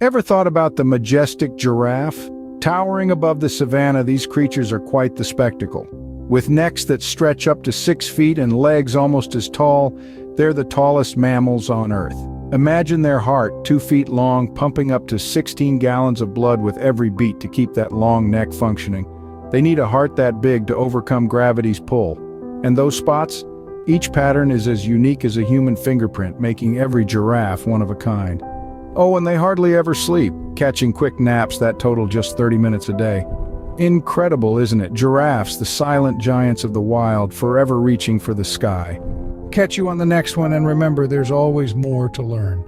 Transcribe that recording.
Ever thought about the majestic giraffe? Towering above the savanna, these creatures are quite the spectacle. With necks that stretch up to 6 feet and legs almost as tall, they're the tallest mammals on Earth. Imagine their heart, 2 feet long, pumping up to 16 gallons of blood with every beat to keep that long neck functioning. They need a heart that big to overcome gravity's pull. And those spots? Each pattern is as unique as a human fingerprint, making every giraffe one of a kind. Oh, and they hardly ever sleep, catching quick naps that total just 30 minutes a day. Incredible, isn't it? Giraffes, the silent giants of the wild, forever reaching for the sky. Catch you on the next one, and remember, there's always more to learn.